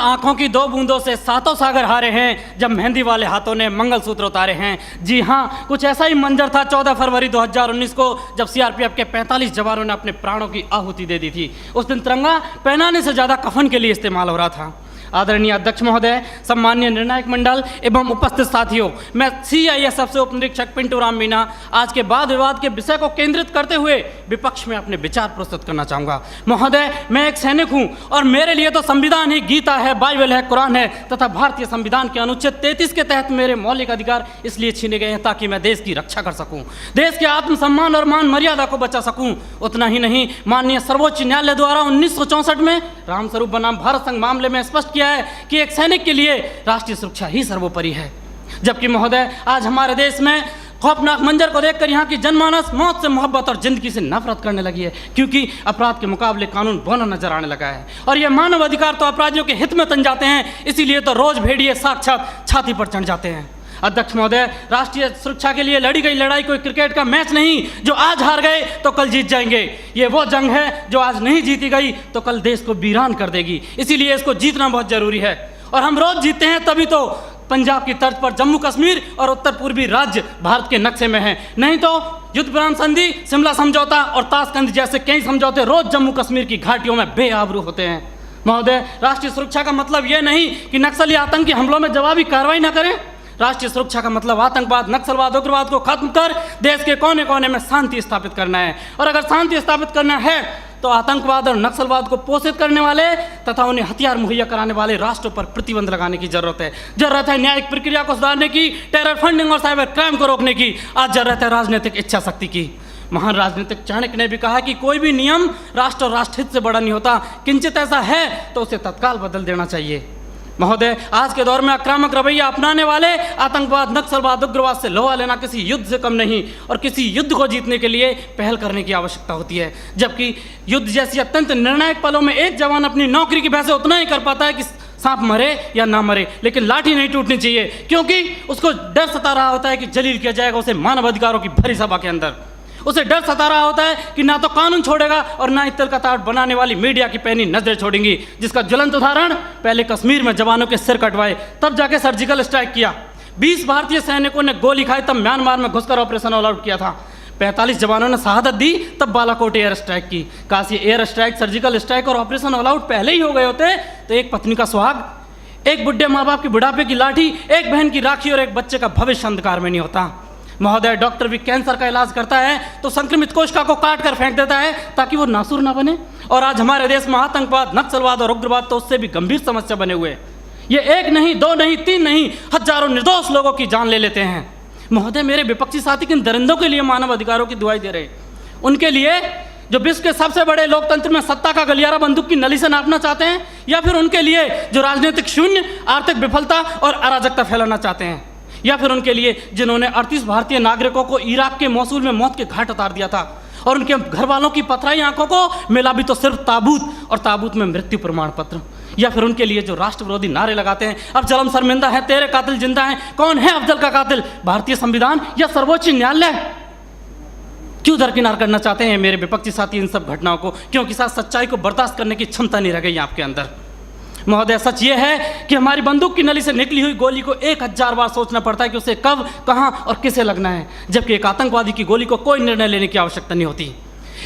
आंखों की दो बूंदों से सातों सागर हारे हैं जब मेहंदी वाले हाथों ने मंगलसूत्र उतारे हैं। जी हाँ, कुछ ऐसा ही मंजर था 14 फरवरी 2019 को जब सीआरपीएफ के 45 जवानों ने अपने प्राणों की आहुति दे दी थी। उस दिन तिरंगा पहनाने से ज़्यादा कफन के लिए इस्तेमाल हो रहा था। आदरणीय अध्यक्ष महोदय, सम्मान्य निर्णायक मंडल एवं उपस्थित साथियों, मैं सीआईएसएफ से उप निरीक्षक पिंटू राम मीना आज के वाद विवाद के विषय को केंद्रित करते हुए विपक्ष में अपने विचार प्रस्तुत करना चाहूँगा। महोदय, मैं एक सैनिक हूँ और मेरे लिए तो संविधान ही गीता है, बाइबल है, कुरान है तथा भारतीय संविधान के अनुच्छेद 33 के तहत मेरे मौलिक अधिकार इसलिए छीने गए हैं ताकि मैं देश की रक्षा कर सकूँ, देश के आत्मसम्मान और मान मर्यादा को बचा सकूँ। उतना ही नहीं, माननीय सर्वोच्च न्यायालय द्वारा 1964 में रामस्वरूप बनाम भारत संघ मामले में स्पष्ट किया है कि एक सैनिक के लिए राष्ट्रीय सुरक्षा ही सर्वोपरि है। जबकि महोदय, आज हमारे देश में खौफनाक मंजर को देखकर यहाँ की जनमानस मौत से मोहब्बत और जिंदगी से नफरत करने लगी है, क्योंकि अपराध के मुकाबले कानून बौना नजर आने लगा है और ये मानव अधिकार तो अपराधियों के हित में तन जाते हैं, इसीलिए तो रोज भेड़िए साक्षात छाती पर चढ़ जाते हैं। अध्यक्ष महोदय, राष्ट्रीय सुरक्षा के लिए लड़ी गई लड़ाई कोई क्रिकेट का मैच नहीं जो आज हार गए तो कल जीत जाएंगे। ये वो जंग है जो आज नहीं जीती गई तो कल देश को वीरान कर देगी, इसीलिए इसको जीतना बहुत जरूरी है। और हम रोज जीतते हैं तभी तो पंजाब की तर्ज पर जम्मू कश्मीर और उत्तर पूर्वी राज्य भारत के नक्शे में हैं, नहीं तो युद्ध विराम संधि, शिमला समझौता और ताशकंद जैसे कई समझौते रोज जम्मू कश्मीर की घाटियों में बेआबरू होते हैं। महोदय, राष्ट्रीय सुरक्षा का मतलब यह नहीं कि नक्सली आतंकी हमलों में जवाबी कार्रवाई न करें। राष्ट्रीय सुरक्षा का मतलब आतंकवाद, नक्सलवाद, उग्रवाद को खत्म कर देश के कोने कोने में शांति स्थापित करना है। और अगर शांति स्थापित करना है तो आतंकवाद और नक्सलवाद को पोषित करने वाले तथा उन्हें हथियार मुहैया कराने वाले राष्ट्रों पर प्रतिबंध लगाने की जरूरत है। जरूरत है न्यायिक प्रक्रिया को सुधारने की, टेरर फंडिंग और साइबर क्राइम को रोकने की। आज जरूरत है राजनीतिक इच्छा शक्ति की। महान राजनीतिक चाणक्य ने भी कहा कि कोई भी नियम राष्ट्र और राष्ट्रहित से बड़ा नहीं होता, किंचित ऐसा है तो उसे तत्काल बदल देना चाहिए। महोदय, आज के दौर में आक्रामक रवैया अपनाने वाले आतंकवाद, नक्सलवाद, उग्रवाद से लोहा लेना किसी युद्ध से कम नहीं और किसी युद्ध को जीतने के लिए पहल करने की आवश्यकता होती है। जबकि युद्ध जैसी अत्यंत निर्णायक पलों में एक जवान अपनी नौकरी की वजह उतना ही कर पाता है कि सांप मरे या ना मरे, लेकिन लाठी नहीं टूटनी चाहिए, क्योंकि उसको डर सता रहा होता है कि जलील किया जाएगा उसे मानव अधिकारों की भरी सभा के अंदर। उसे डर सता रहा होता है कि ना तो कानून छोड़ेगा और ना ही तिल का ताड़ बनाने वाली मीडिया की पैनी नजरें छोड़ेंगी, जिसका ज्वलंत उदाहरण पहले कश्मीर में जवानों के सिर कटवाए तब जाके सर्जिकल स्ट्राइक किया। 20 भारतीय सैनिकों ने गोली खाई तब म्यांमार में घुसकर ऑपरेशन ऑल आउट किया था। 45 जवानों ने शहादत दी तब बालाकोट एयर स्ट्राइक की। काश ये एयर स्ट्राइक, सर्जिकल स्ट्राइक और ऑपरेशन ऑल आउट पहले ही हो गए होते तो एक पत्नी का सुहाग, एक बुढ़े माँ बाप की बुढ़ापे की लाठी, एक बहन की राखी और एक बच्चे का भविष्य अंधकार में नहीं होता। महोदय, डॉक्टर भी कैंसर का इलाज करता है तो संक्रमित कोशिका को काट कर फेंक देता है ताकि वो नासूर ना बने, और आज हमारे देश में आतंकवाद, नक्सलवाद और उग्रवाद तो उससे भी गंभीर समस्या बने हुए। ये एक नहीं, दो नहीं, तीन नहीं, हजारों निर्दोष लोगों की जान ले लेते हैं। महोदय, मेरे विपक्षी साथी किन दरिंदों के लिए मानव अधिकारों की दुहाई दे रहे हैं? उनके लिए जो विश्व के सबसे बड़े लोकतंत्र में सत्ता का गलियारा बंदूक की नली से नापना चाहते हैं, या फिर उनके लिए जो राजनीतिक शून्य, आर्थिक विफलता और अराजकता फैलाना चाहते हैं, या फिर उनके लिए जिन्होंने 38 भारतीय नागरिकों को इराक के मौसूल में मौत के घाट उतार दिया था और उनके घर वालों की पथराई आंखों को मिला भी तो सिर्फ ताबूत और ताबूत में मृत्यु प्रमाण पत्र, या फिर उनके लिए जो राष्ट्र विरोधी नारे लगाते हैं, अब जलम शर्मिंदा है, तेरे कातिल जिंदा हैं, कौन है अफजल का कातिल, भारतीय संविधान या सर्वोच्च न्यायालय? क्यों दरकिनार करना चाहते हैं मेरे विपक्षी साथी इन सब घटनाओं को? क्योंकि साथ सच्चाई को बर्दाश्त करने की क्षमता नहीं रह गई आपके अंदर। महोदय, सच ये है कि हमारी बंदूक की नली से निकली हुई गोली को 1000 बार सोचना पड़ता है कि उसे कब, कहां और किसे लगना है, जबकि एक आतंकवादी की गोली को कोई निर्णय लेने की आवश्यकता नहीं होती।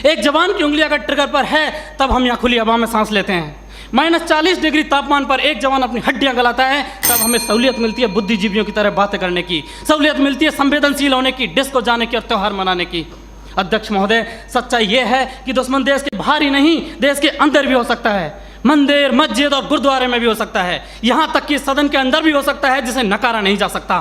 एक जवान की उंगली अगर ट्रिगर पर है तब हम यहाँ खुली हवा में सांस लेते हैं। -40 डिग्री तापमान पर एक जवान अपनी हड्डियां गलाता है तब हमें सहूलियत मिलती है बुद्धिजीवियों की तरह बातें करने की, सहूलियत मिलती है संवेदनशील होने की, डिस्को जाने की और त्यौहार मनाने की। अध्यक्ष महोदय, सच्चाई ये है कि दुश्मन देश के बाहर ही नहीं, देश के अंदर भी हो सकता है। मंदिर, मस्जिद और गुरुद्वारे में भी हो सकता है, यहाँ तक कि सदन के अंदर भी हो सकता है, जिसे नकारा नहीं जा सकता।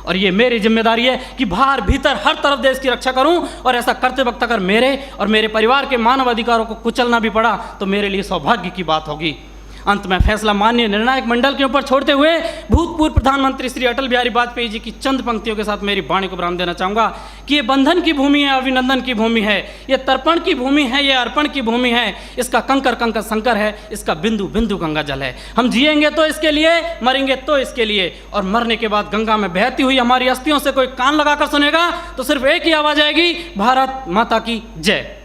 और ये मेरी जिम्मेदारी है कि बाहर भीतर हर तरफ देश की रक्षा करूं, और ऐसा करते वक्त अगर मेरे और मेरे परिवार के मानव अधिकारों को कुचलना भी पड़ा तो मेरे लिए सौभाग्य की बात होगी। अंत में फैसला माननीय निर्णायक मंडल के ऊपर छोड़ते हुए भूतपूर्व प्रधानमंत्री श्री अटल बिहारी वाजपेयी जी की चंद पंक्तियों के साथ मेरी वाणी को विराम देना चाहूँगा कि ये बंधन की भूमि है, अभिनंदन की भूमि है, ये तर्पण की भूमि है, ये अर्पण की भूमि है, इसका कंकर कंकर शंकर है, इसका बिंदु बिंदु गंगा जल है। हम जिएंगे तो इसके लिए, मरेंगे तो इसके लिए, और मरने के बाद गंगा में बहती हुई हमारी अस्थियों से कोई कान लगाकर सुनेगा तो सिर्फ एक ही आवाज़ आएगी, भारत माता की जय।